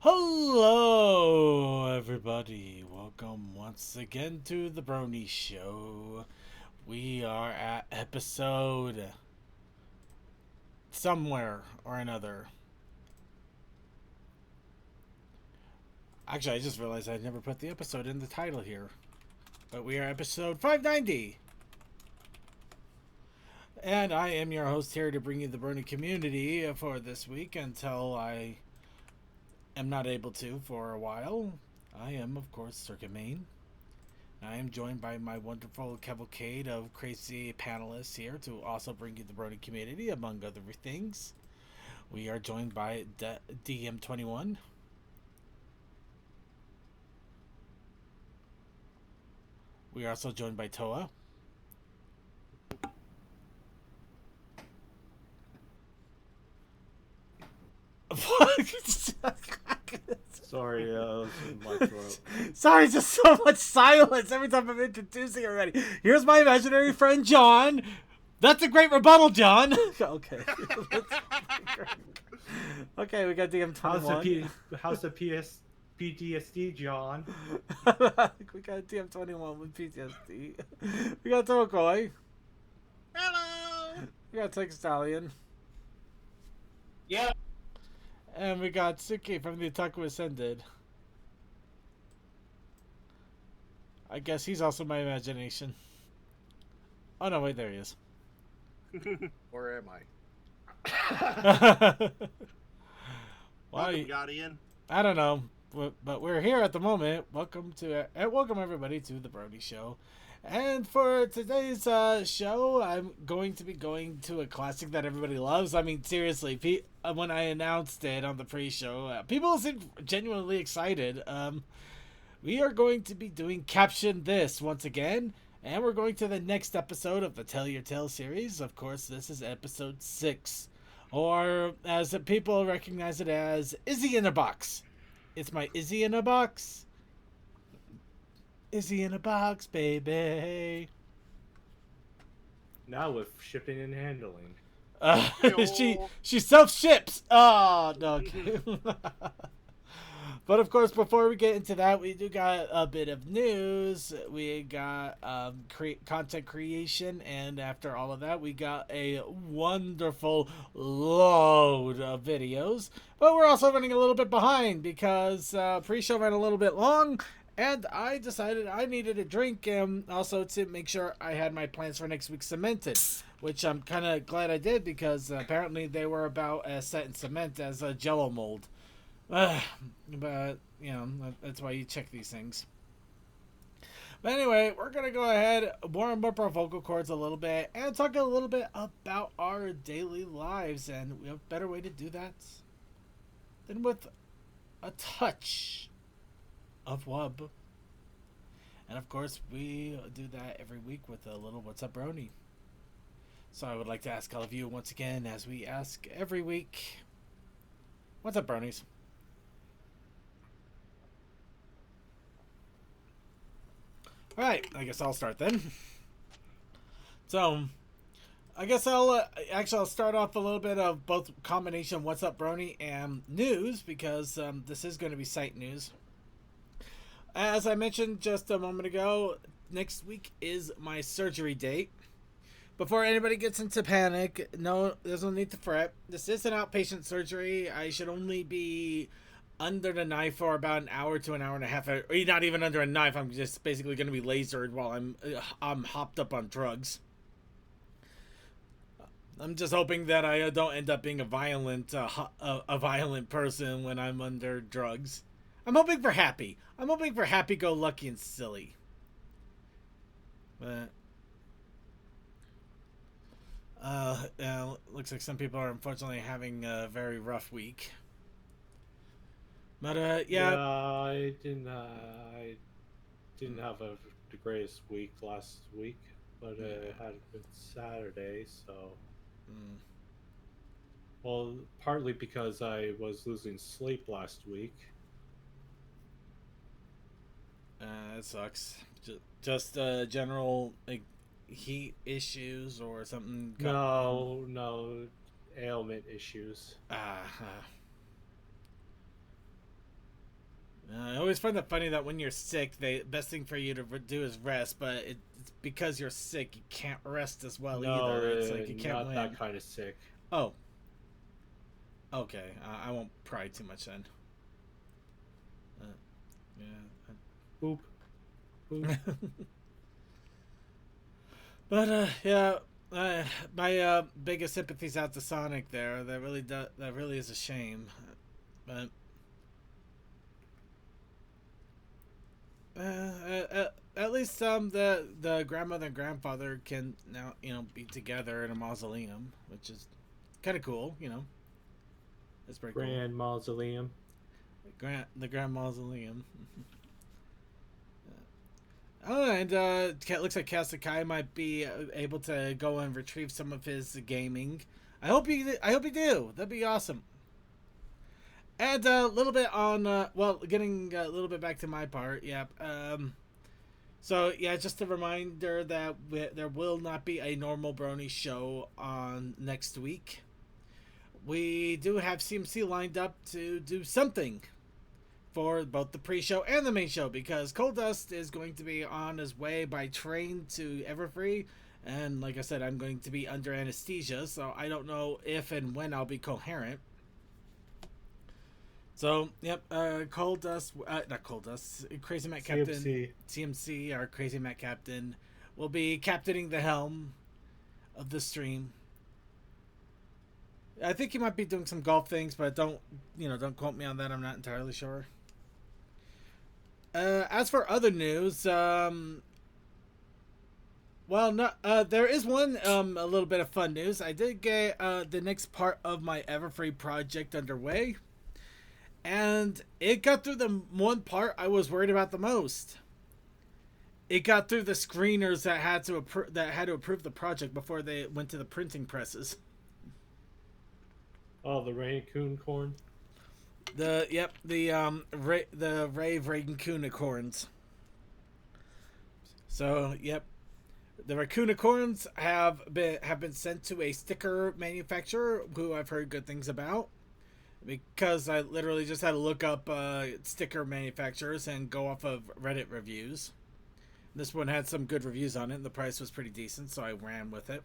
Hello, everybody. Welcome once again to the Brony Show. We are at episode somewhere or another. Actually, I just realized I never put the episode in the title here. But we are episode 590. And I am your host here to bring you the Brony community for this week until I am not able to for a while. I am, of course, Circuit Main. I am joined by my wonderful cavalcade of crazy panelists here to also bring you the Brony community, among other things. We are joined by DM21. We are also joined by Toa. Sorry, my throat. Sorry, just so much silence every time I'm introducing already. Here's my imaginary friend John. That's a great rebuttal, John. Okay. Okay, we got DM21. How's the PTSD, John? We got DM21 with PTSD. We got Torkoy. Hello. We got Tech Stallion. Yeah. And we got Suki from the Otaku Ascended. I guess he's also my imagination. Oh no, wait, there he is. Where am I? Why? Welcome, Guardian. I don't know, but we're here at the moment. Welcome everybody to the Brony Show. And for today's show, I'm going to be going to a classic that everybody loves. I mean, seriously, when I announced it on the pre-show, people seemed genuinely excited. We are going to be doing Caption This once again, and we're going to the next episode of the Tell Your Tale series. Of course, this is episode 6, or as people recognize it as, Izzy in a Box. It's my Izzy in a Box. Izzy in a box, baby. Now with shipping and handling. She self ships. Oh no. But of course, before we get into that, we do got a bit of news. We got content creation, and after all of that, we got a wonderful load of videos. But we're also running a little bit behind because pre-show ran a little bit long. And I decided I needed a drink, and also to make sure I had my plans for next week cemented, which I'm kind of glad I did because apparently they were about as set in cement as a Jello mold. But you know, that's why you check these things. But anyway, we're gonna go ahead, warm up our vocal cords a little bit, and talk a little bit about our daily lives, and we have a better way to do that than with a touch of Wub. And of course, we do that every week with a little What's Up Brony. So I would like to ask all of you once again, as we ask every week, what's up, Bronies? Alright, I guess I'll start then. So, I guess I'll start off a little bit of both combination What's Up Brony and news, because this is going to be site news. As I mentioned just a moment ago, next week is my surgery date. Before anybody gets into panic, no, there's no need to fret. This is an outpatient surgery. I should only be under the knife for about an hour to an hour and a half. Or not even under a knife. I'm just basically going to be lasered while I'm hopped up on drugs. I'm just hoping that I don't end up being a violent person when I'm under drugs. I'm hoping for happy. I'm hoping for happy-go-lucky and silly. But looks like some people are unfortunately having a very rough week. But yeah. I didn't have the greatest week last week, but it had a good Saturday, so. Well, partly because I was losing sleep last week. It sucks. Just general like heat issues or something. No ailment issues. always find that funny that when you're sick, the best thing for you to do is rest, but it's because you're sick, you can't rest as well No, either. It's like you can't not win. that kind of sick. Oh. Okay, I won't pry too much then. Yeah. Boop. Boop. But yeah, my biggest sympathies out to Sonic there. That really is a shame. But at least the grandmother and grandfather can now be together in a mausoleum, which is kind of cool. It's pretty Grand Mausoleum. cool. The Grand Mausoleum. Oh, and it looks like Kasakai might be able to go and retrieve some of his gaming. I hope you do. That'd be awesome. And a little bit on getting a little bit back to my part. Yep. So yeah, just a reminder that there will not be a normal Brony show on next week. We do have CMC lined up to do something for both the pre-show and the main show, because Coldust is going to be on his way by train to Everfree, and like I said, I'm going to be under anesthesia, so I don't know if and when I'll be coherent. So, yep, not Coldust, Crazy Matt Captain, CMC, our Crazy Matt Captain, will be captaining the helm of the stream. I think he might be doing some golf things, but don't quote me on that. I'm not entirely sure. As for other news, there is one a little bit of fun news. I did get the next part of my Everfree project underway, and it got through the one part I was worried about the most. It got through the screeners that had to approve the project before they went to the printing presses. Oh, the raccoon corn. The Rave Raccoonicorns. So yep, the Raccoonicorns have been sent to a sticker manufacturer who I've heard good things about, because I literally just had to look up sticker manufacturers and go off of Reddit reviews. This one had some good reviews on it, and the price was pretty decent, so I ran with it.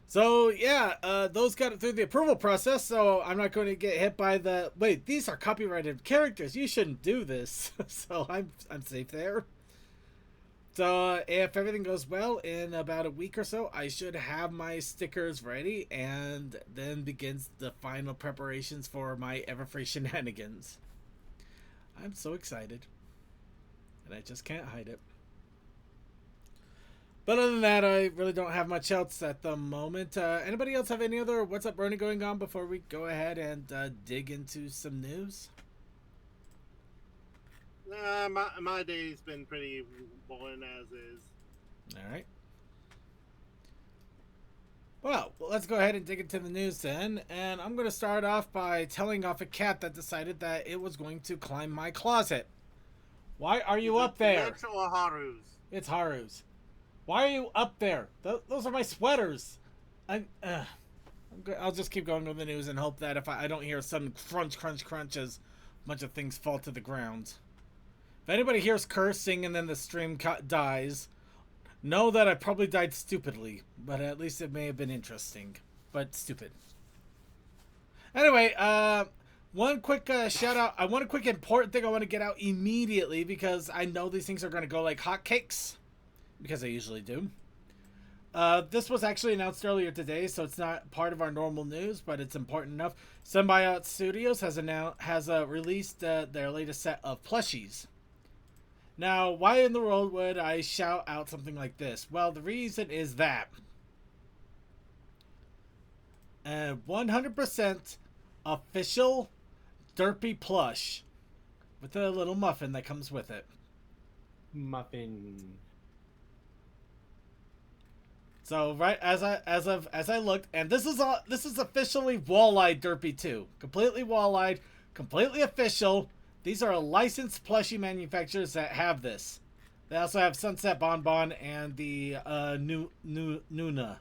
So, yeah, those got it through the approval process, so I'm not going to get hit by the, wait, these are copyrighted characters, you shouldn't do this. So I'm safe there. So if everything goes well, in about a week or so, I should have my stickers ready, and then begins the final preparations for my Everfree shenanigans. I'm so excited, and I just can't hide it. But other than that, I really don't have much else at the moment. Anybody else have any other What's Up Brony going on before we go ahead and dig into some news? Nah, my day's been pretty boring as is. Alright. Well, let's go ahead and dig into the news then. And I'm going to start off by telling off a cat that decided that it was going to climb my closet. Why are you up there? It's or Haru's? It's Haru's. Why are you up there? Those are my sweaters. I'll just keep going with the news and hope that if I don't hear a sudden crunch, crunch, crunch as a bunch of things fall to the ground. If anybody hears cursing and then the stream dies, know that I probably died stupidly, but at least it may have been interesting, but stupid. Anyway, one quick shout out. One quick important thing I want to get out immediately, because I know these things are going to go like hotcakes, because they usually do. This was actually announced earlier today, so it's not part of our normal news, but it's important enough. Symbiote Studios has released their latest set of plushies. Now, why in the world would I shout out something like this? Well, the reason is that 100% official Derpy plush with a little muffin that comes with it. Muffin. So right as I looked, and this is officially wall-eyed Derpy 2. Completely wall-eyed, completely official. These are licensed plushie manufacturers that have this. They also have Sunset Bonbon and the new Luna.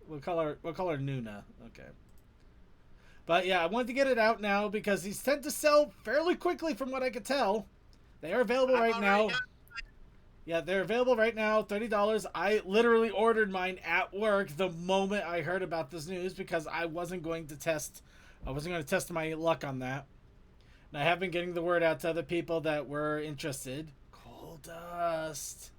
We'll call her Nuna. Okay. But yeah, I wanted to get it out now because these tend to sell fairly quickly from what I could tell. They are available right now. Yeah, they're available right now, $30. I literally ordered mine at work the moment I heard about this news because I wasn't going to test my luck on that. And I have been getting the word out to other people that were interested. Coal Dust.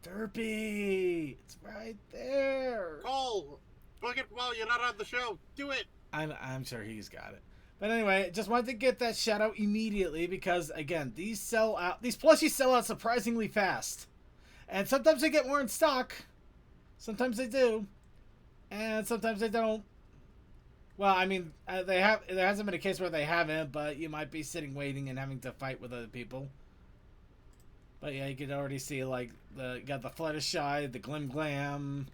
Derpy. It's right there. Cole, book it while you're not on the show. Do it. I'm sure he's got it. But anyway, just wanted to get that shout out immediately because again, these plushies sell out surprisingly fast. And sometimes they get more in stock. Sometimes they do. And sometimes they don't. Well, I mean, there hasn't been a case where they haven't, but you might be sitting waiting and having to fight with other people. But yeah, you can already see like you got the Fluttershy, the Glim Glam.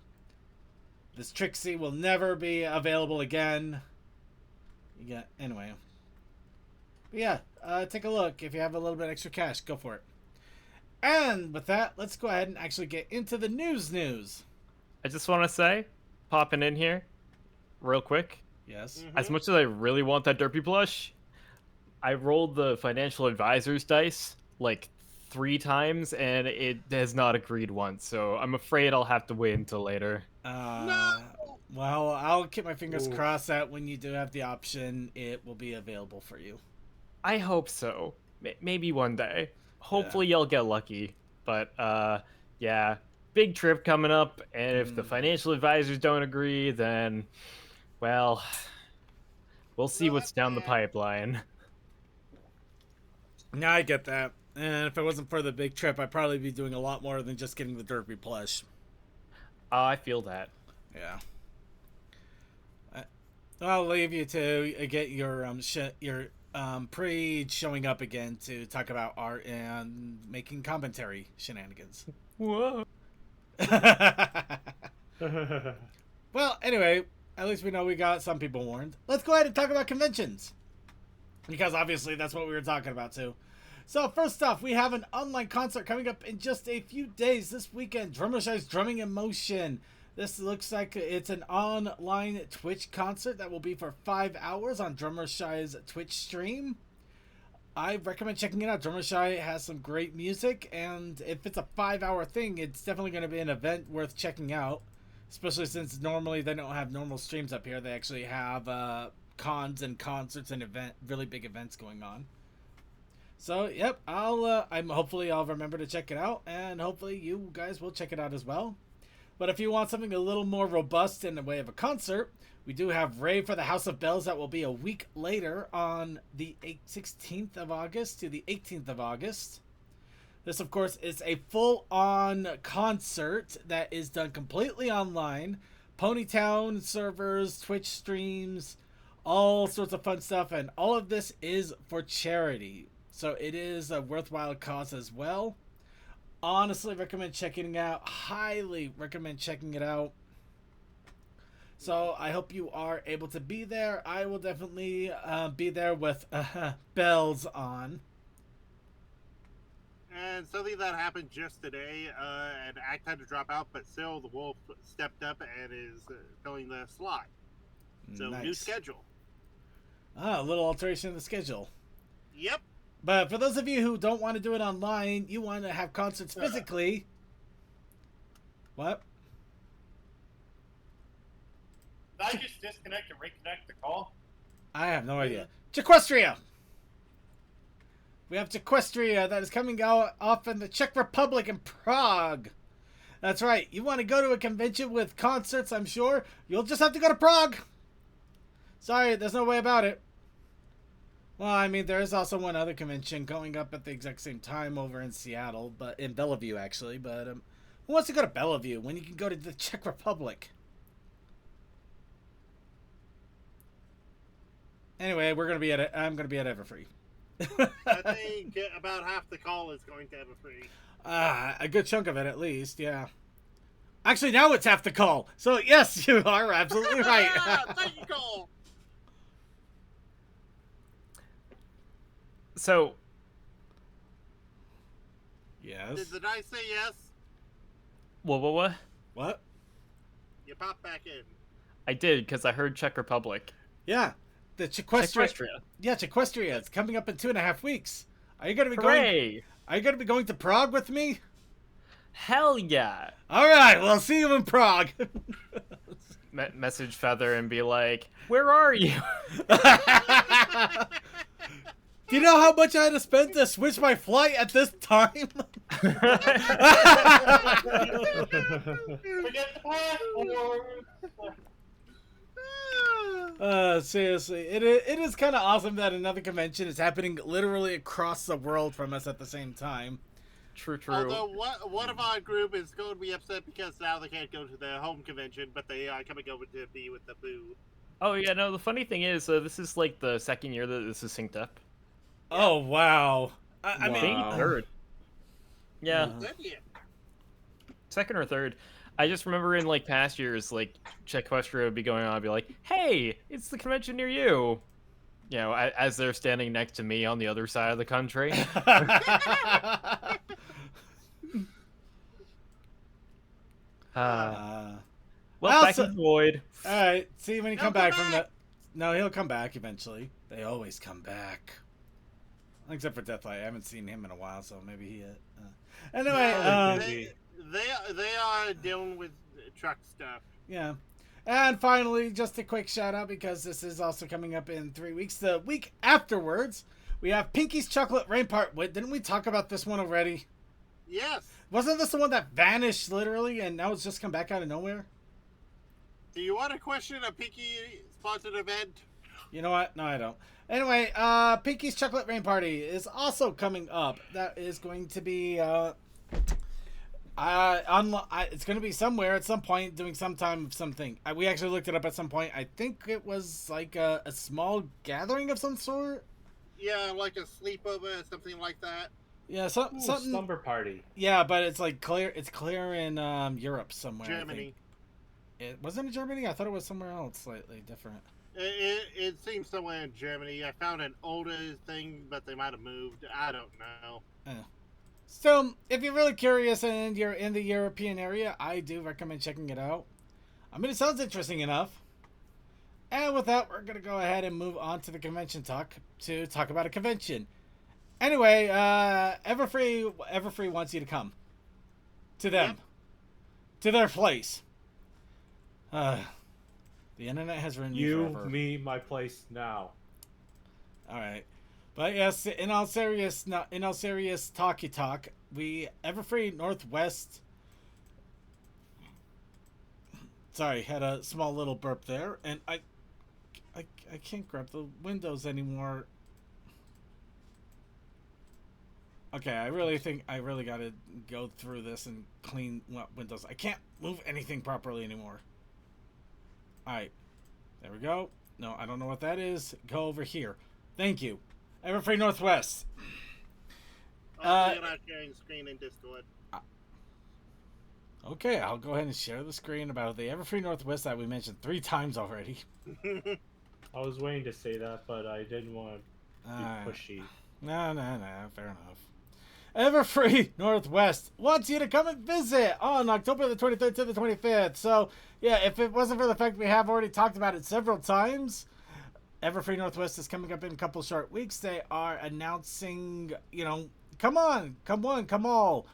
This Trixie will never be available again. Anyway. But yeah, take a look. If you have a little bit extra cash, go for it. And with that, let's go ahead and actually get into the news. I just want to say, popping in here, real quick. Yes. As much as I really want that Derpy plush, I rolled the financial advisor's dice like 3 times, and it has not agreed once. So I'm afraid I'll have to wait until later. No! Well, I'll keep my fingers crossed that when you do have the option, it will be available for you. I hope so. Maybe one day. Hopefully you'll get lucky. But, yeah. Big trip coming up, and if the financial advisors don't agree, then, well, we'll see what's down the pipeline. No, I get that. And if it wasn't for the big trip, I'd probably be doing a lot more than just getting the Derpy plush. I feel that. Yeah. I'll leave you to get your pre showing up again to talk about art and making commentary shenanigans. Whoa. Well, anyway, at least we know we got some people warned. Let's go ahead and talk about conventions. Because obviously that's what we were talking about too. So first off, we have an online concert coming up in just a few days this weekend. Drummershy's Drumming in Motion. This looks like it's an online Twitch concert that will be for 5 hours on Drummershy's Twitch stream. I recommend checking it out. Drummershy has some great music, and if it's a 5-hour thing, it's definitely going to be an event worth checking out. Especially since normally they don't have normal streams up here. They actually have cons and concerts and really big events going on. So, yep, hopefully I'll remember to check it out, and hopefully you guys will check it out as well. But if you want something a little more robust in the way of a concert, we do have Rave for the House of Bells that will be a week later on the 16th of August to the 18th of August. This, of course, is a full-on concert that is done completely online. Ponytown servers, Twitch streams, all sorts of fun stuff, and all of this is for charity. So it is a worthwhile cause as well. Honestly recommend checking it out. Highly recommend checking it out. So I hope you are able to be there. I will definitely be there with bells on. And something that happened just today, an act had to drop out, but still the Wolf stepped up and is filling the slot. So Nice. new schedule. A little alteration of the schedule. Yep. But for those of you who don't want to do it online, you want to have concerts physically. What? Did I just disconnect and reconnect the call? I have no idea. Jaquestria! We have Jaquestria that is coming out off in the Czech Republic in Prague. That's right. You want to go to a convention with concerts, I'm sure. You'll just have to go to Prague. Sorry, there's no way about it. Well, I mean, there is also one other convention going up at the exact same time over in Seattle, but in Bellevue, actually. But who wants to go to Bellevue when you can go to the Czech Republic? Anyway, we're gonna be at it. I'm gonna be at Everfree. I think about half the call is going to have a free. A good chunk of it, at least. Yeah. Actually, now it's half the call. So yes, you are absolutely right. Thank you, Cole. So, Yes. Did the dice say yes? what? What? You pop back in. I did, because I heard Czech Republic. Yeah. The Chiquestria. Sequestria. Yeah, Chiquestria. It's coming up in 2.5 weeks. Are you gonna be Hooray! going? Are you gonna be going to Prague with me? Hell yeah! All right. Well, see you in Prague. Message Feather and be like, "Where are you?" Do you know how much I had to spend to switch my flight at this time? Forget the passport. Seriously, it is kind of awesome that another convention is happening literally across the world from us at the same time. True. Although one of our group is going to be upset because now they can't go to their home convention, but they are coming over to be with the Boo. Oh yeah, no. The funny thing is, this is like the second year that this is synced up. Oh wow! I mean, Maybe third. Yeah, Good year. second or third. I just remember in like past years, like Chequestra would be going on, I'd be like, "Hey, it's the convention near you." You know, as they're standing next to me on the other side of the country. Well, back Also- in the void. all right. See when you He'll come back come from back. the. No, he'll come back eventually. They always come back. Except for Deathlight, I haven't seen him in a while, so maybe he. Anyway, No, They are dealing with truck stuff. yeah. And finally, just a quick shout out because this is also coming up in 3 weeks. The week afterwards, we have Pinky's Chocolate Rampart. Wait, didn't we talk about this one already? Yes. Wasn't this the one that vanished literally and now it's just come back out of nowhere? Do you want to question a Pinky sponsored event? You know what? No, I don't. Anyway, Pinky's Chocolate Rain Party is also coming up. That is going to be it's going to be somewhere at some point doing some time of something. We actually looked it up at some point. I think it was like a small gathering of some sort. Yeah, like a sleepover, something like that. Yeah, Ooh, something. slumber party. Yeah, but it's like clear. It's clear in Europe somewhere. I think. Germany. It wasn't in Germany. I thought it was somewhere else, slightly different. It seems somewhere in Germany. I found an older thing, but they might have moved. I don't know. So, if you're really curious and you're in the European area, I do recommend checking it out. I mean, it sounds interesting enough. And with that, we're going to go ahead and move on to the convention talk to talk about a convention. Anyway, Everfree wants you to come to them, to their place. The internet has ruined me You, forever. me, my place now. All right, but yes, in all serious talky talk, Everfree Northwest. Sorry, had a small little burp there, and I can't grab the windows anymore. Okay, I really think I really got to go through this and clean windows. I can't move anything properly anymore. Alright, there we go. No, I don't know what that is. Go over here. Thank you. Everfree Northwest. You're not sharing screen in Discord. Okay, I'll go ahead and share the screen about the Everfree Northwest that we mentioned 3 times already. I was waiting to say that, but I didn't want to be Alright. pushy. No, fair enough. Everfree Northwest wants you to come and visit on October the 23rd to the 25th. So, yeah, if it wasn't for the fact we have already talked about it several times, Everfree Northwest is coming up in a couple short weeks. They are announcing, come on, come all.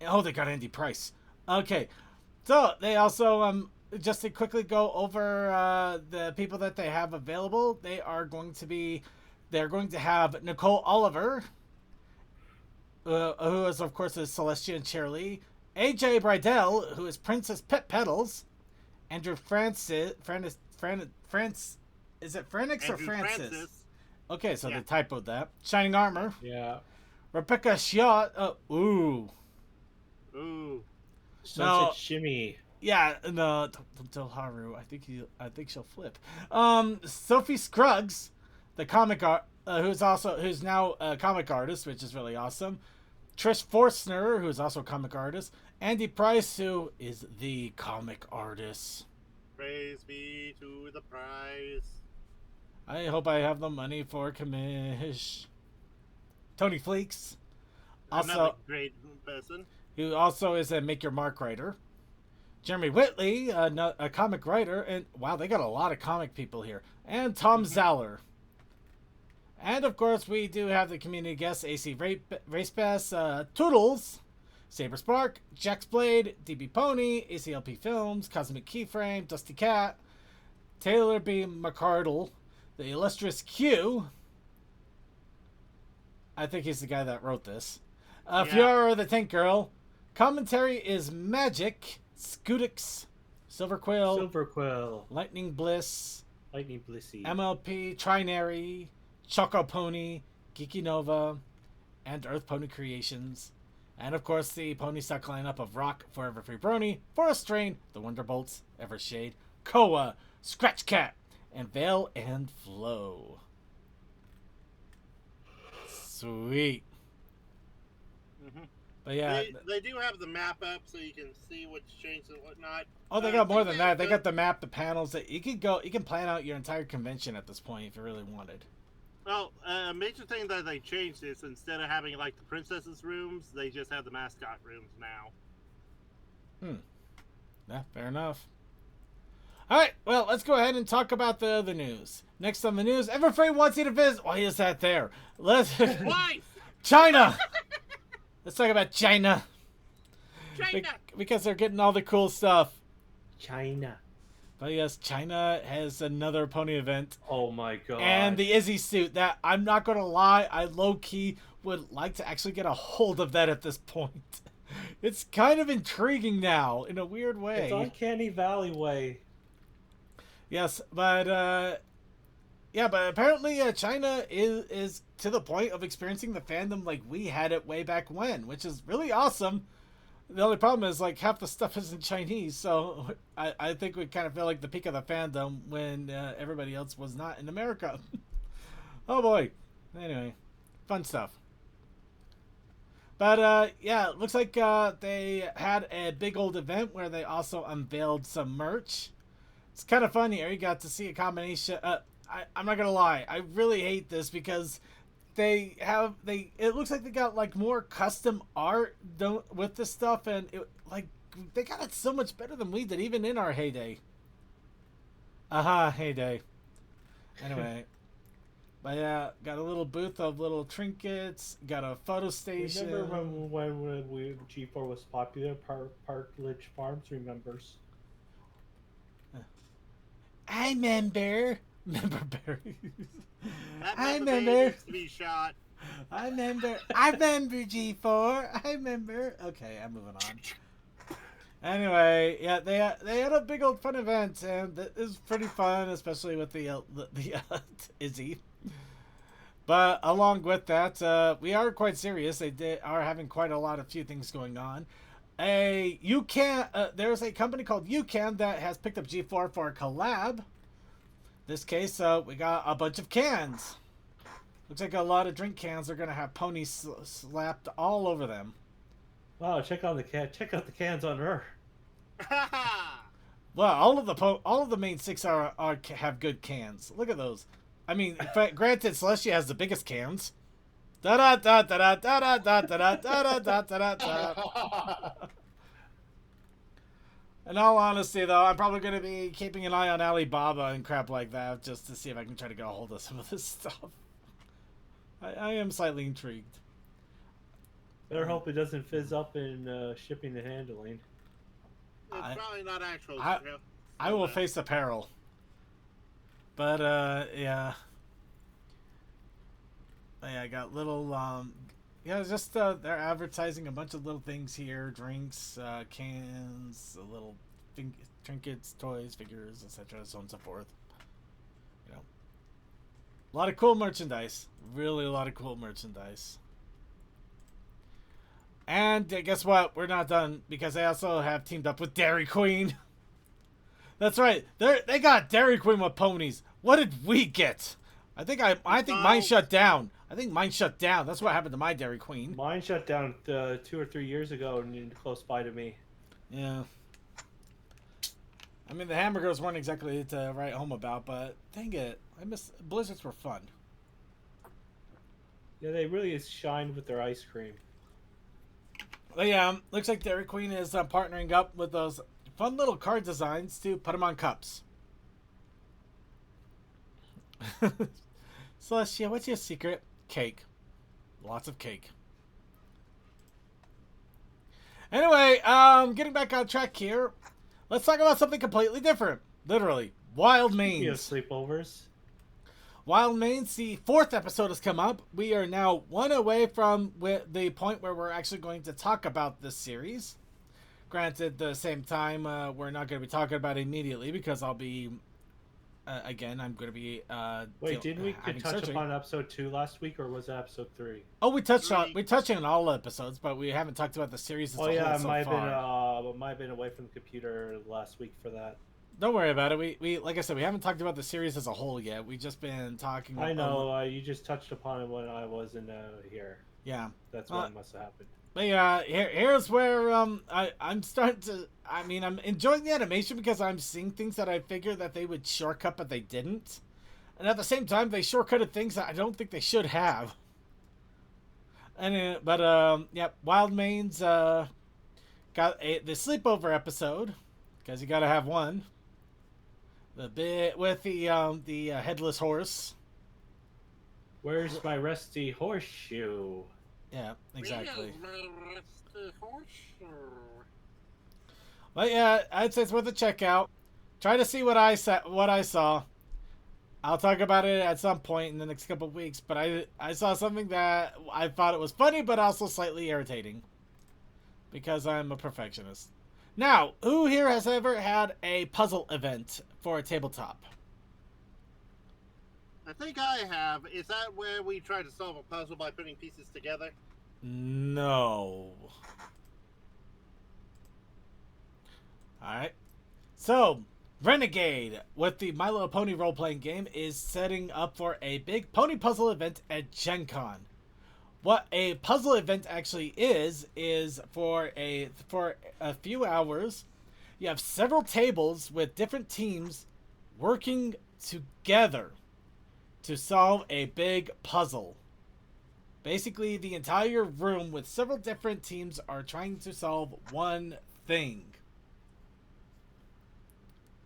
Oh, they got Andy Price. Okay, so they also, just to quickly go over the people that they have available, they're going to have Nicole Oliver, who is, of course, is Celestia and Shirley. AJ Bridell, who is Princess Pet Petals. Andrew Francis. Is it Franix or Andrew Francis? Okay, so Yeah. they typoed that. Shining Armor. Yeah. Rebecca Shiot. Ooh. Sunset Shimmy. Yeah, no, don't tell Haru. I think she'll flip. Sophie Scruggs, the comic art, who's now a comic artist, which is really awesome. Trish Forstner, who's also a comic artist. Andy Price, who is the comic artist. Praise be to the prize. I hope I have the money for commish. Tony Fleeks, Another also great person. who also is a Make Your Mark writer. Jeremy Whitley, a comic writer, and wow, they got a lot of comic people here. And Tom Zaller. And of course, we do have the community guests: AC Race Pass, Toodles, Saber Spark, Jax Blade, DB Pony, ACLP Films, Cosmic Keyframe, Dusty Cat, Taylor B. McCardle, the illustrious Q. I think he's the guy that wrote this. Fiora the Tank Girl. Commentary is Magic, Scutix, Silver Quill, Lightning Bliss, Lightning Blissey. MLP, Trinary, Choco Pony, Geeky Nova, and Earth Pony Creations. And of course, the Pony Stock lineup of Rock, Forever Free Brony, Forest Strain, the Wonderbolts, Evershade, Koa, Scratch Cat, and Veil and Flow. Sweet. Mm-hmm. But yeah. They do have the map up so you can see what's changed and whatnot. Oh, they got more than that. They got the map, the panels. That you can plan out your entire convention at this point if you really wanted. Well, a major thing that they changed is instead of having like the princesses' rooms, they just have the mascot rooms now. Yeah, fair enough. All right, well, let's go ahead and talk about the other news. Next on the news, Everfree wants you to visit. Why is that there? Why? China. Let's talk about China. China. Because they're getting all the cool stuff. China. But yes, China has another pony event. Oh my god. And the Izzy suit. That, I'm not going to lie, I low-key would like to actually get a hold of that at this point. It's kind of intriguing now, in a weird way. It's Uncanny Valley way. Yes, but yeah, but apparently China is to the point of experiencing the fandom like we had it way back when, which is really awesome. The only problem is like half the stuff is in Chinese, so I think we kind of feel like the peak of the fandom when everybody else was not in America. Oh boy. Anyway, fun stuff. But yeah, it looks like they had a big old event where they also unveiled some merch. It's kind of fun here. You got to see a combination. I'm not gonna lie. I really hate this because it looks like they got like more custom art with this stuff, and they got it so much better than we did, even in our heyday. Heyday. Anyway, but yeah, got a little booth of little trinkets. Got a photo station. Remember when G4 was popular? Partridge Farms remembers. I remember. Member berries. That I member berry remember. needs to be shot. I remember G4. I remember. Okay, I'm moving on. Anyway, yeah, they had a big old fun event, and it was pretty fun, especially with the Izzy. But along with that, we are quite serious. They are having quite a lot of few things going on. There's a company called UCAN that has picked up G4 for a collab. This case, we got a bunch of cans. Looks like a lot of drink cans are gonna have ponies slapped all over them. Wow! Check out the cans on her. Well, all of the main six have good cans. Look at those. I mean, granted, Celestia has the biggest cans. Da da da da da da da da da da da da. In all honesty, though, I'm probably going to be keeping an eye on Alibaba and crap like that just to see if I can try to get a hold of some of this stuff. I am slightly intrigued. Better hope it doesn't fizz up in shipping and handling. It's probably not actual. I will face the peril. But, yeah. Yeah, I got little, just they're advertising a bunch of little things here: drinks, cans, little trinkets, toys, figures, etc., so on and so forth. You know, a lot of cool merchandise. Really, a lot of cool merchandise. And guess what? We're not done because they also have teamed up with Dairy Queen. That's right. They got Dairy Queen with ponies. What did we get? I think mine shut down. I think mine shut down. That's what happened to my Dairy Queen. Mine shut down 2 or 3 years ago and close by to me. Yeah. I mean, the hamburgers weren't exactly to write home about, but dang it. Blizzards were fun. Yeah, they really shined with their ice cream. But yeah, looks like Dairy Queen is partnering up with those fun little card designs to put them on cups. Celestia, what's your secret? Cake. Lots of cake. Anyway, getting back on track here. Let's talk about something completely different. Literally, Wild Speaking of Mains. sleepovers, Wild Mains, the 4th episode has come up. We are now one away from the point where we're actually going to talk about this series. Granted, at the same time, we're not going to be talking about it immediately because I'll be, again, I'm going to be. wait, didn't we having touch surgery. upon episode 2 last week, or was that episode 3? Oh, we touched on all episodes, but we haven't talked about the series as a Oh whole yeah, so might have far. been might have been away from the computer last week for that. Don't worry about it. We like I said, we haven't talked about the series as a whole yet. We've just been talking. I know you just touched upon it when I wasn't here. Yeah, That's what must have happened. but yeah, here's where I'm starting to. I mean, I'm enjoying the animation because I'm seeing things that I figured that they would shortcut, but they didn't. And at the same time, they shortcutted things that I don't think they should have. And yeah, Wild Mains got the sleepover episode because you got to have one. The bit with the headless horse. Where's my rusty horseshoe? Yeah, exactly. Rusty horseshoe. But yeah, I'd say it's worth a check out. Try to see what I saw. I'll talk about it at some point in the next couple of weeks. But I saw something that I thought it was funny, but also slightly irritating, because I'm a perfectionist. Now, who here has ever had a puzzle event for a tabletop? I think I have. Is that where we try to solve a puzzle by putting pieces together? No. Alright. So, Renegade, with the My Little Pony role-playing game, is setting up for a big pony puzzle event at Gen Con. What a puzzle event actually is for a few hours, you have several tables with different teams working together to solve a big puzzle. Basically, the entire room with several different teams are trying to solve one thing.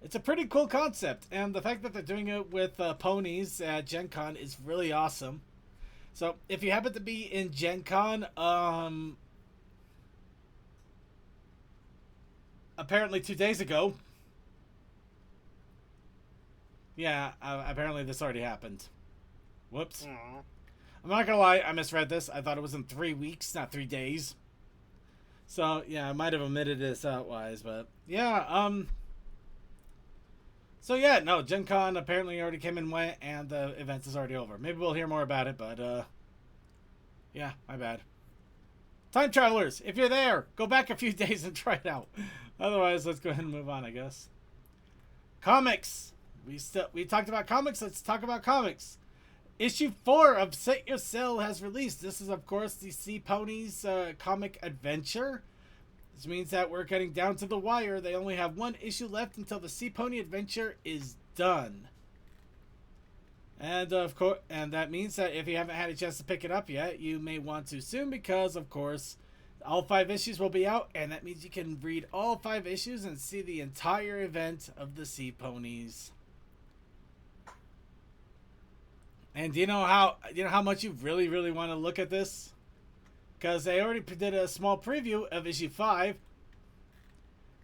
It's a pretty cool concept, and the fact that they're doing it with ponies at Gen Con is really awesome. So, if you happen to be in Gen Con, apparently 2 days ago, yeah, apparently this already happened. Whoops. Aww. I'm not gonna lie, I misread this. I thought it was in 3 weeks, not 3 days. So, yeah, I might have omitted this outwise, but yeah, so yeah, no, Gen Con apparently already came and went, and the event is already over. Maybe we'll hear more about it, but yeah, my bad. Time travelers, if you're there, go back a few days and try it out. Otherwise, let's go ahead and move on, I guess. Comics. We talked about comics. Let's talk about comics. Issue 4 of Set Your Sail has released. This is, of course, the Sea Ponies comic adventure. This means that we're getting down to the wire. They only have one issue left until the Sea Pony adventure is done. And of course, and that means that if you haven't had a chance to pick it up yet, you may want to soon, because of course, all 5 issues will be out, and that means you can read all 5 issues and see the entire event of the Sea Ponies. And do you know how much you really want to look at this? Because they already did a small preview of issue 5.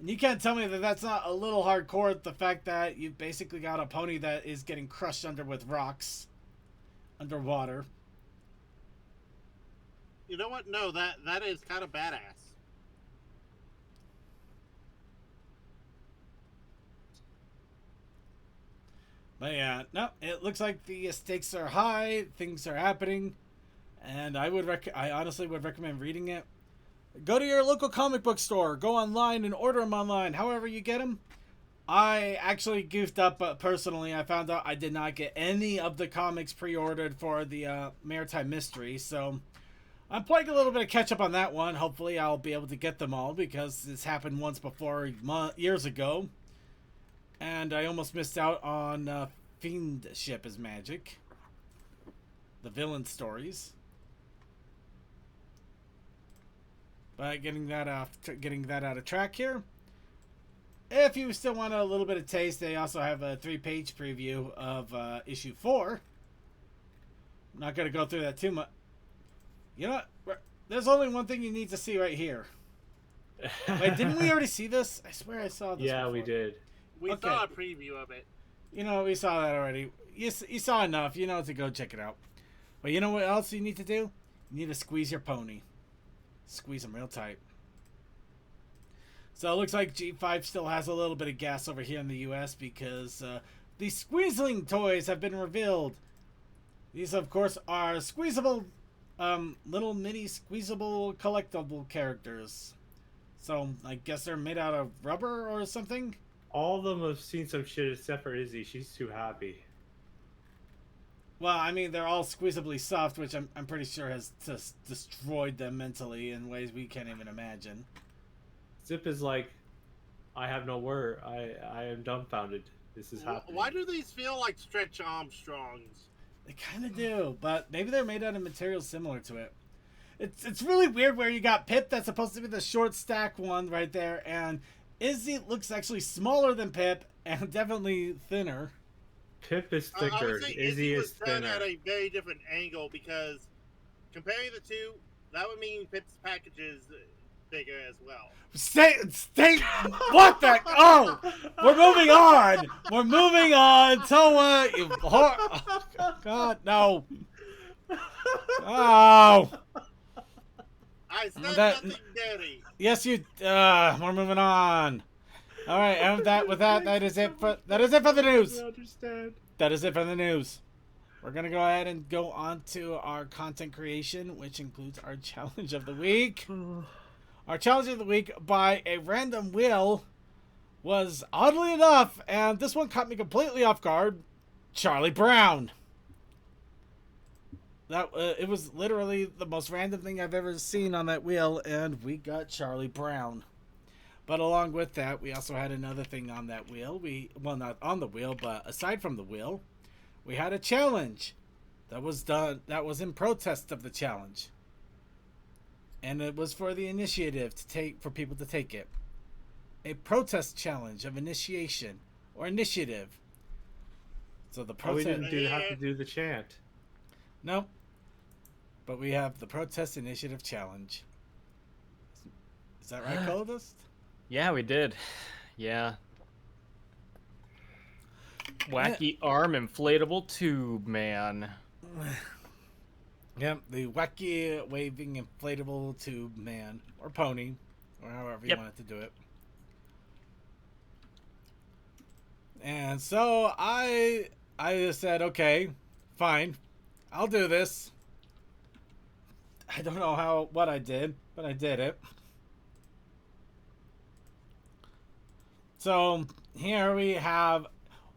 And you can't tell me that that's not a little hardcore, the fact that you basically got a pony that is getting crushed under with rocks. Underwater. You know what? No, that is kind of badass. But yeah, no, it looks like the stakes are high, things are happening, and I honestly would recommend reading it. Go to your local comic book store, go online and order them online, however you get them. I actually goofed up personally. I found out I did not get any of the comics pre-ordered for the Maritime Mystery, so I'm playing a little bit of catch up on that one. Hopefully I'll be able to get them all, because this happened once before, years ago. And I almost missed out on Fiendship is Magic. The villain stories. But getting that out of track here. If you still want a little bit of taste, they also have a 3-page preview of issue 4. I'm not gonna go through that too much. You know what? There's only one thing you need to see right here. Wait, didn't we already see this? I swear I saw this. Yeah, before. we did. We Okay. saw a preview of it. You know, we saw that already. You saw enough. You know to go check it out. But you know what else you need to do? You need to squeeze your pony. Squeeze them real tight. So it looks like G5 still has a little bit of gas over here in the US because these Squeezeling toys have been revealed. These, of course, are squeezable, little mini squeezable collectible characters. So I guess they're made out of rubber or something? All of them have seen some shit except for Izzy. She's too happy. Well, I mean, they're all squeezably soft, which I'm pretty sure has just destroyed them mentally in ways we can't even imagine. Zip is like, I have no word. I am dumbfounded. This is happening. Why do these feel like Stretch Armstrongs? They kind of do, but maybe they're made out of materials similar to it. It's really weird where you got Pip, that's supposed to be the short stack one right there, and Izzy looks actually smaller than Pip and definitely thinner. Pip is I thicker. would say Izzy was is done thinner. at a very different angle because comparing the two, that would mean Pip's package is bigger as well. Stay, what the, oh, we're moving on. We're moving on. Toa, you oh, God, no. Oh. I said That- nothing dirty. Yes, you, we're moving on. All right, and that is it for the news. I understand. That is it for the news. We're going to go ahead and go on to our content creation, which includes our challenge of the week. Our challenge of the week by a random wheel was, oddly enough, and this one caught me completely off guard, Charlie Brown. That it was literally the most random thing I've ever seen on that wheel, and we got Charlie Brown. But along with that, we also had another thing on that wheel. Well, not on the wheel, but aside from the wheel, we had a challenge that was done. That was in protest of the challenge, and it was for the initiative for people to take it. A protest challenge of initiation or initiative. So the Oh, we protest. didn't have to do the chant. Nope. But we have the protest initiative challenge. Is that right, Coldest? Yeah, we did. Yeah. Wacky arm inflatable tube man. Yep, the wacky waving inflatable tube man or pony, or however you Yep. wanted to do it. And so I just said, okay, fine, I'll do this. I don't know what I did, but I did it. So here we have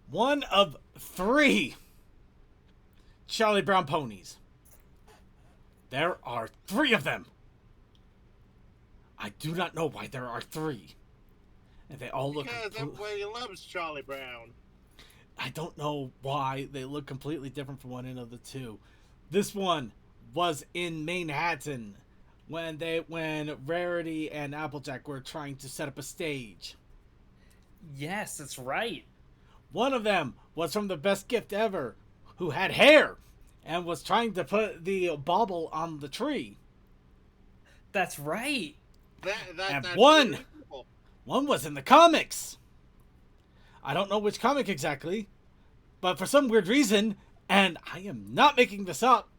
one of 3 Charlie Brown ponies. There are 3 of them. I do not know why there are 3. And they all look... Because everybody loves Charlie Brown. I don't know why they look completely different from one another too. This one was in Manhattan when Rarity and Applejack were trying to set up a stage. Yes, that's right. One of them was from The Best Gift Ever, who had hair and was trying to put the bauble on the tree. That's right. And That's one- really cool. One was in the comics. I don't know which comic exactly, but for some weird reason, and I am not making this up,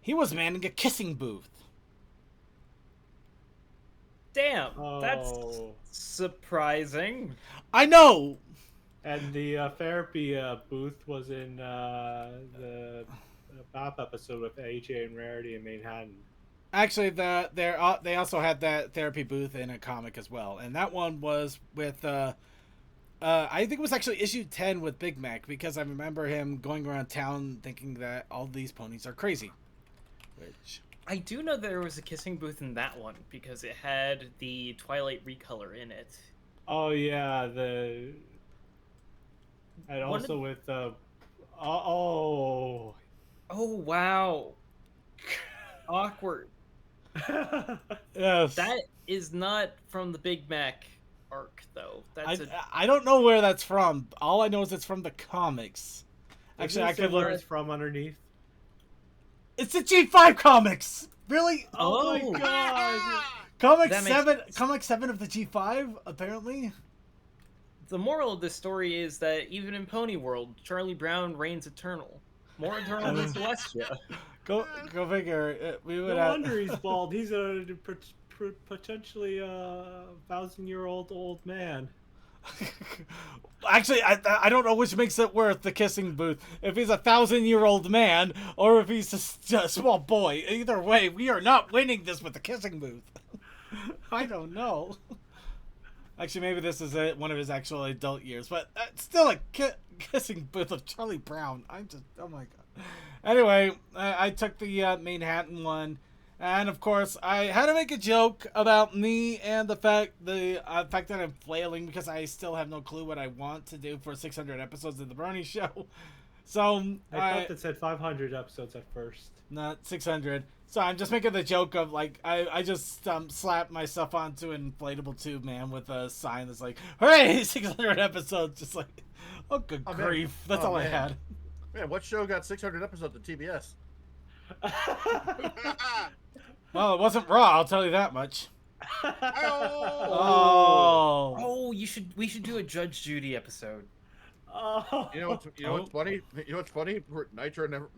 he was manning a kissing booth. Damn, that's Oh. surprising. I know. And the therapy booth was in the BAP episode with AJ and Rarity in Manhattan. Actually, they also had that therapy booth in a comic as well, and that one was with I think it was actually issue 10 with Big Mac, because I remember him going around town thinking that all these ponies are crazy. Which I do know there was a kissing booth in that one because it had the Twilight recolor in it. Oh yeah, and One also of- with Oh wow, awkward. yes, That is not from the Big Mac arc though. I don't know where that's from. All I know is it's from the comics. Actually, I could where look. it's from underneath. It's the G5 comics. Really? Oh, Oh. my god! Comic That makes 7. sense. Comic 7 of the G5. Apparently. The moral of this story is that even in Pony World, Charlie Brown reigns eternal. More eternal than Celestia. Go figure. We would No have. wonder he's bald. He's a potentially 1,000-year-old old man. Actually, I don't know which makes it worth the kissing booth. If he's a 1,000-year-old man or if he's just a small boy. Either way, we are not winning this with the kissing booth. I don't know. Actually, maybe this is one of his actual adult years, but still a kissing booth of Charlie Brown. I'm just, oh my god. Anyway, I took the Manhattan one. And of course, I had to make a joke about me and the fact that I'm flailing because I still have no clue what I want to do for 600 episodes of the Brony Show. So I thought it said 500 episodes at first. not 600. So I'm just making the joke of like I just slapped myself onto an inflatable tube man with a sign that's like, "Hooray, 600 episodes!" Just like, oh good Oh, man. grief, that's Oh, all I man. had. Man, what show got 600 episodes of TBS? Well, it wasn't Raw, I'll tell you that much. Oh. Oh. Oh, we should do a Judge Judy episode. Oh. You know what's funny? You know what's funny? Nitro never.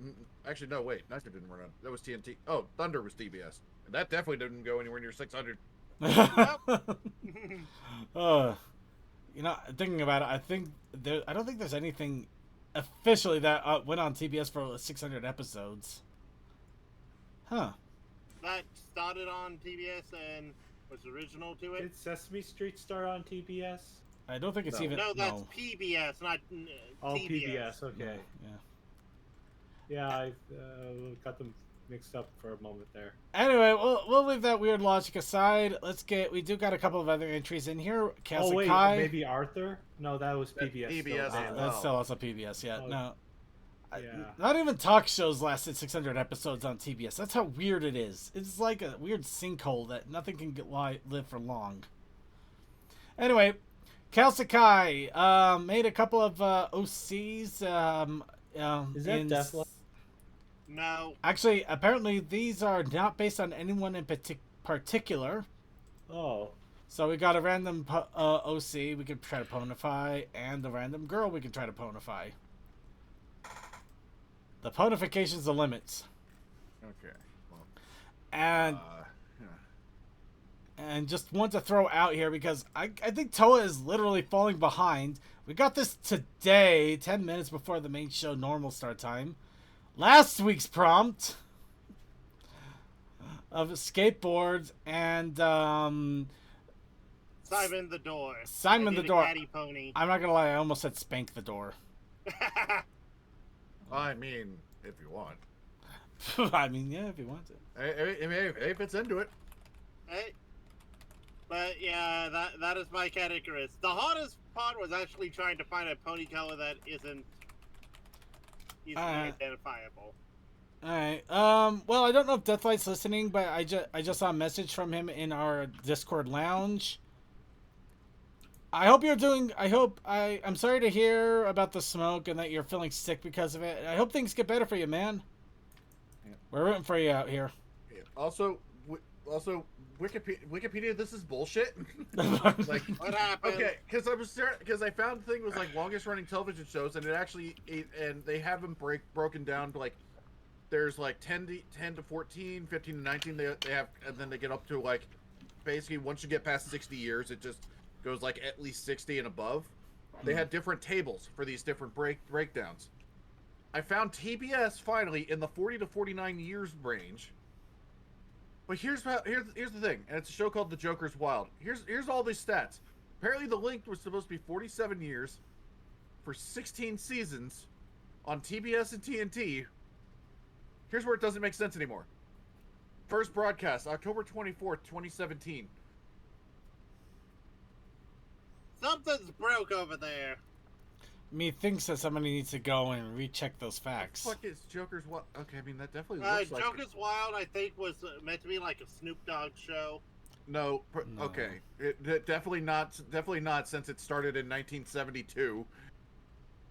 Actually, no. Wait, Nitro didn't run on. That was TNT. Oh, Thunder was TBS, and that definitely didn't go anywhere near 600. You know, thinking about it, I don't think there's anything officially that went on TBS for 600 episodes. Huh. That started on TBS and was original to it. Did Sesame Street start on TBS? I don't think it's No. even. No, that's PBS, not Oh, TBS. PBS. Okay. Yeah. Yeah, I got them mixed up for a moment there. Anyway, we'll leave that weird logic aside. We do got a couple of other entries in here. Oh wait, Kasakai. maybe Arthur? No, that was That's PBS. PBS. still. Oh. That's still also PBS. Yeah. Oh, No. yeah. Not even talk shows lasted 600 episodes on TBS. That's how weird it is. It's like a weird sinkhole that nothing can live for long. Anyway, Kalsakai made a couple of OCs. Is that Deathloop? No. Actually, apparently these are not based on anyone in particular. Oh. So we got a random OC we could try to ponify, and a random girl we can try to ponify. The ponification's the limits. Okay. Well, And yeah. and just want to throw out here because I think Toa is literally falling behind. We got this today, 10 minutes before the main show normal start time. Last week's prompt of skateboards and Simon the Door. Simon I the did a Door. Caddy Pony. I'm not gonna lie, I almost said spank the door. I mean, if you want. I mean, yeah, if you want to. Hey, if it's into it. Hey. But yeah, that is my category. The hardest part was actually trying to find a pony color that isn't easily identifiable. Alright, well, I don't know if Deathlight's listening, but I just saw a message from him in our Discord lounge. I'm sorry to hear about the smoke and that you're feeling sick because of it. I hope things get better for you, man. Yeah. We're rooting for you out here. Yeah. Also, Wikipedia, this is bullshit. Like, What happened? okay, because I found the thing was like longest running television shows, and and they have them broken down to like there's like 10 to 14, 15 to 19. They have, and then they get up to like basically once you get past 60 years, it just goes like at least 60 and above. They had different tables for these different breakdowns. I found TBS finally in the 40 to 49 years range. But here's the thing, and it's a show called The Joker's Wild. Here's all these stats. Apparently the length was supposed to be 47 years for 16 seasons on TBS and TNT. Here's where it doesn't make sense anymore. First broadcast, October 24th, 2017. Something's broke over there. Me thinks that somebody needs to go and recheck those facts. What the fuck is Joker's Wild? Okay, I mean, that definitely looks like... Joker's Wild, I think, was meant to be like a Snoop Dogg show. No, No. okay. It definitely not since it started in 1972.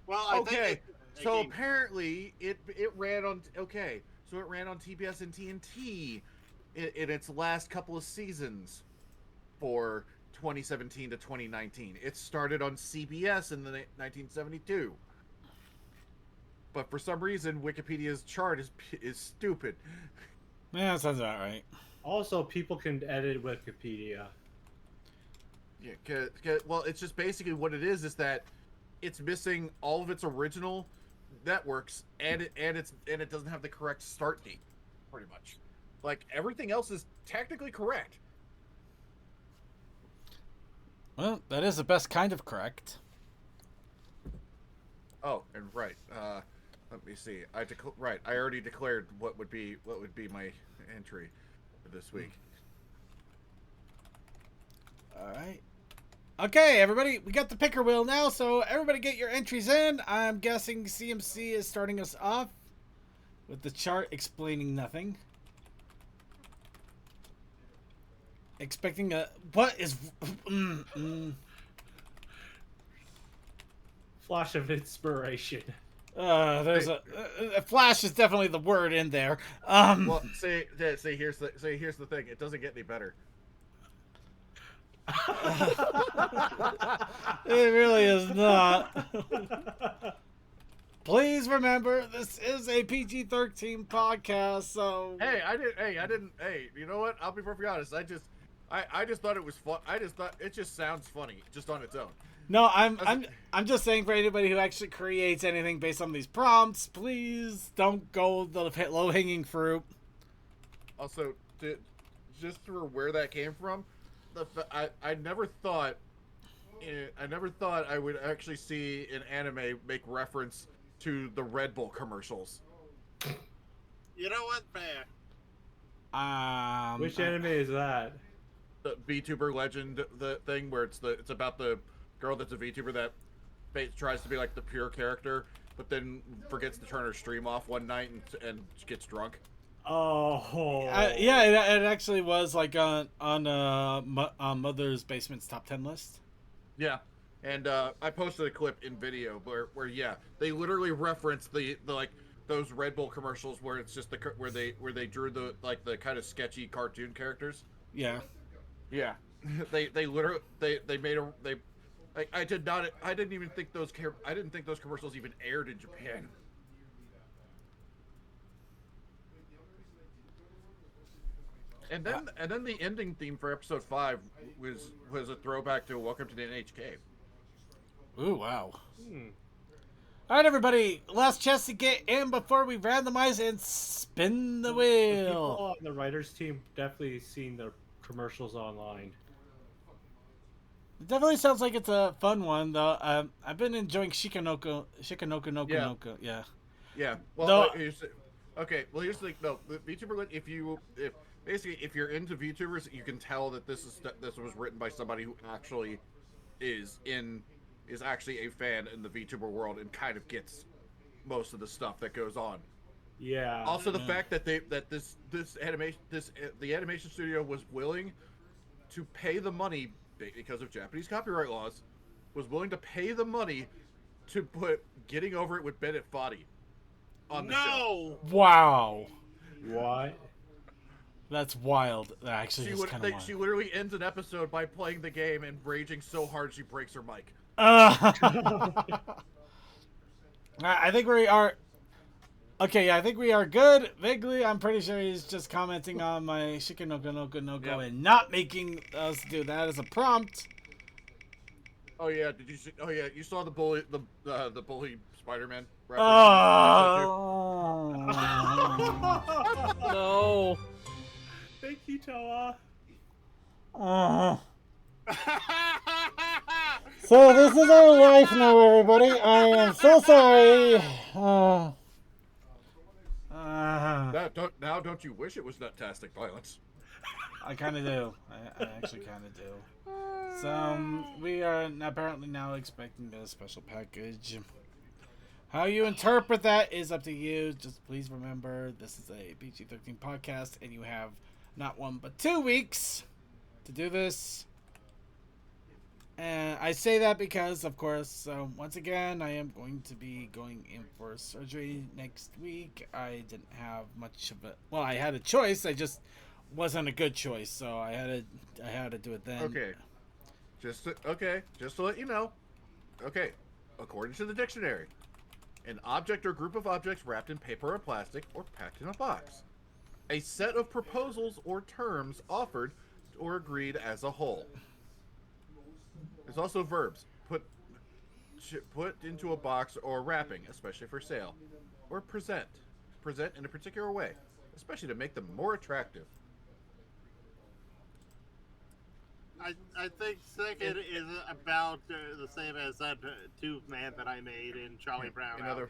Well, I Okay, think so apparently it ran on. Okay, So it ran on TBS and TNT in its last couple of seasons for 2017 to 2019. It started on CBS in the 1972. But for some reason, Wikipedia's chart is stupid. Yeah, that sounds about right. Also, people can edit Wikipedia. Yeah, well, it's just basically what it is that it's missing all of its original networks, and it doesn't have the correct start date, pretty much. Like everything else is technically correct. Well, that is the best kind of correct. Oh, and right. Let me see. I already declared what would be my entry for this week. All right. Okay, everybody, we got the picker wheel now, so everybody get your entries in. I'm guessing CMC is starting us off with the chart explaining nothing. Expecting a... What is... Flash of inspiration. There's a flash is definitely the word in there. Well, see, here's the thing. It doesn't get any better. It really is not. Please remember, this is a PG-13 podcast, so... Hey, you know what? I'll be perfectly honest. I just thought it was fun. I just thought it just sounds funny, just on its own. No, I'm just saying for anybody who actually creates anything based on these prompts, please don't go the low-hanging fruit. Also, just for where that came from, I never thought I would actually see an anime make reference to the Red Bull commercials. You know what? Fair. Which anime is that? The VTuber legend, the thing where it's about the girl that's a VTuber that tries to be like the pure character, but then forgets to turn her stream off one night and gets drunk. Oh. Yeah, it actually was like on Mother's Basement's top 10 list. Yeah, and I posted a clip in video where yeah, they literally reference the like those Red Bull commercials where it's just where they drew the like the kind of sketchy cartoon characters. Yeah. Yeah, they literally they made a they. I didn't even think those commercials even aired in Japan. And then the ending theme for episode 5 was a throwback to Welcome to the NHK. Ooh, wow. All right, everybody, last chance to get in before we randomize and spin the wheel. People on the writers team definitely seen the commercials online. It definitely sounds like it's a fun one, though. I've been enjoying Shikanoko Noka. Yeah. Yeah. Well, No. here's the thing. No, the VTuber. If you're into VTubers, you can tell that this was written by somebody who actually is actually a fan in the VTuber world and kind of gets most of the stuff that goes on. Yeah. Also, the fact that the animation studio was willing to pay the money because of Japanese copyright laws, was willing to pay the money to put Getting Over It with Bennett Foddy on the show. Wow. What? That's wild. That actually is kind of wild. She literally ends an episode by playing the game and raging so hard she breaks her mic. I think we are... Okay, yeah, I think we are good. Vaguely, I'm pretty sure he's just commenting on my Shikanoko and not making us do that as a prompt. Oh yeah, did you see? Oh yeah, you saw the bully Spider-Man reference? Oh. No. Thank you, Toa. So this is our life now, everybody. I am so sorry. Now, don't you wish it was nuttastic violence? I kind of do. I actually kind of do. So we are apparently now expecting a special package. How you interpret that is up to you. Just please remember, this is a PG-13 podcast, and you have not 1 but 2 weeks to do this. And I say that because, of course, once again, I am going to be going in for surgery next week. I didn't have much of a I had a choice. I just wasn't a good choice, so I had to do it then. Okay. Just to let you know. Okay. According to the dictionary, an object or group of objects wrapped in paper or plastic or packed in a box. A set of proposals or terms offered or agreed as a whole. There's also verbs. Put into a box or wrapping, especially for sale. Or present. Present in a particular way, especially to make them more attractive. I think second is about the same as that tube man that I made in Charlie Brown outfit.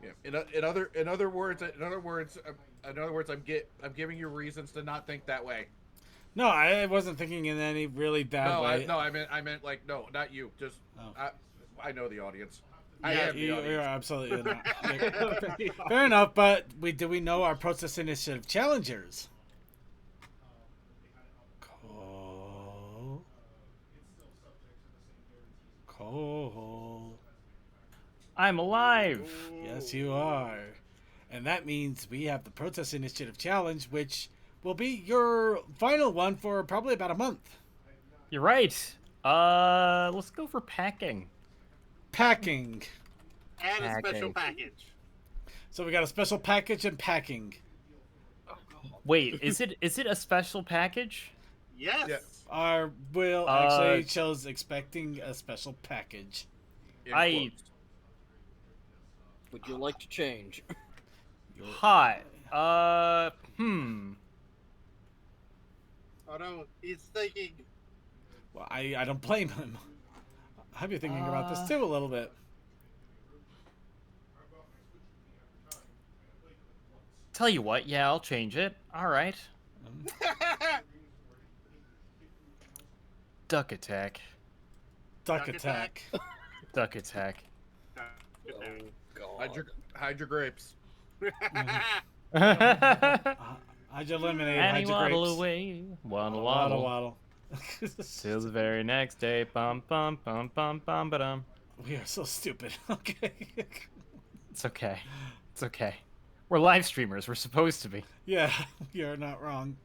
Yeah. In other words, I'm giving you reasons to not think that way. No, I wasn't thinking in any really bad way. I meant like no, not you. Just I know the audience. I Yeah, am the audience. you're absolutely not. Okay. Fair enough, but do we know our Protest Initiative challengers? Cole. I'm alive. Yes, you are. And that means we have the Protest Initiative challenge, which will be your final one for probably about a month. You're right. Let's go for packing. Packing. And a special package. So we got a special package and packing. Wait, is it a special package? Yes. Yes. Our Will actually chose expecting a special package. I Would you like to change? hot. Oh no, he's thinking. Well, I don't blame him. I've been thinking about this too a little bit. Tell you what, yeah, I'll change it. All right. Duck attack. Duck attack. Duck attack. Oh, God. Hide your grapes. How'd you eliminate? And How'd he you waddle grapes? away. Waddle Waddle waddle. waddle. Till the very next day. Bum bum bum bum bum ba-dum. We are so stupid. Okay. It's okay. It's okay. We're live streamers. We're supposed to be. Yeah, you're not wrong.